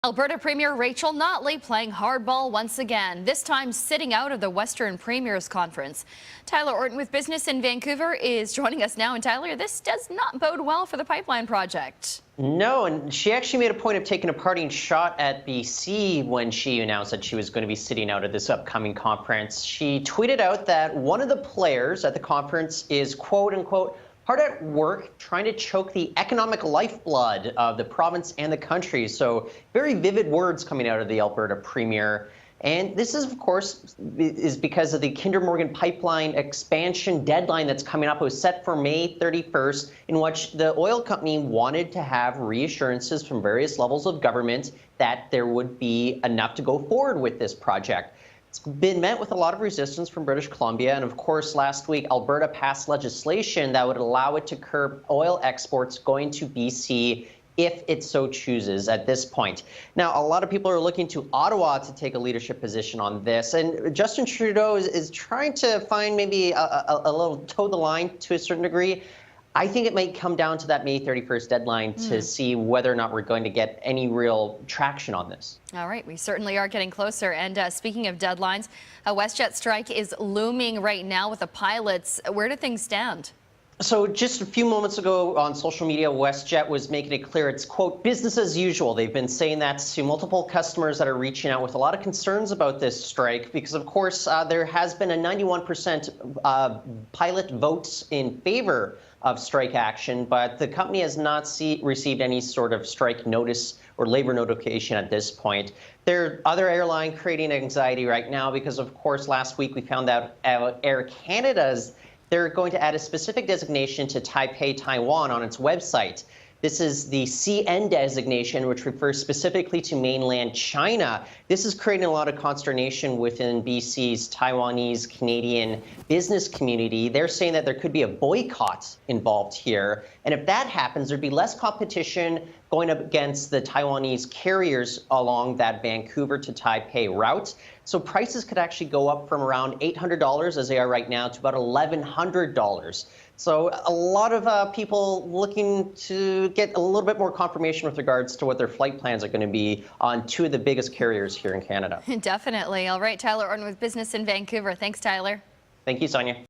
Alberta Premier Rachel Notley playing hardball once again, this time sitting out of the Western Premiers Conference. Tyler Orton with business in Vancouver is joining us now. And Tyler, this does not bode well for the pipeline project. No, and she actually made a point of taking a parting shot at BC when she announced that she was going to be sitting out of this upcoming conference. She tweeted out that one of the players at the conference is, quote unquote, hard at work trying to choke the economic lifeblood of the province and the country. So very vivid words coming out of the Alberta Premier. And this is, of course, is because of the Kinder Morgan pipeline expansion deadline that's coming up. It was set for May 31st, in which the oil company wanted to have reassurances from various levels of government that there would be enough to go forward with this project. It's been met with a lot of resistance from British Columbia. And of course, last week, Alberta passed legislation that would allow it to curb oil exports going to BC if it so chooses at this point. Now, a lot of people are looking to Ottawa to take a leadership position on this. And Justin Trudeau is trying to find maybe a little toe the line to a certain degree. I think it might come down to that May 31st deadline to see whether or not we're going to get any real traction on this. All right, we certainly are getting closer. And speaking of deadlines, a WestJet strike is looming right now with the pilots. Where do things stand? So just a few moments ago on social media, WestJet was making it clear it's, quote, business as usual. They've been saying that to multiple customers that are reaching out with a lot of concerns about this strike because, of course, there has been a 91% pilot votes in favor of strike action, but the company has not received any sort of strike notice or labor notification at this point. There are other airlines creating anxiety right now because, of course, last week we found out Air Canada's they're going to add a specific designation to Taipei, Taiwan on its website. This is the CN designation, which refers specifically to mainland China. This is creating a lot of consternation within BC's Taiwanese Canadian business community. They're saying that there could be a boycott involved here. And if that happens, there'd be less competition going up against the Taiwanese carriers along that Vancouver to Taipei route. So prices could actually go up from around $800 as they are right now to about $1,100. So a lot of people looking to get a little bit more confirmation with regards to what their flight plans are going to be on two of the biggest carriers here in Canada. Definitely. All right, Tyler Orton with business in Vancouver. Thanks, Tyler. Thank you, Sonia.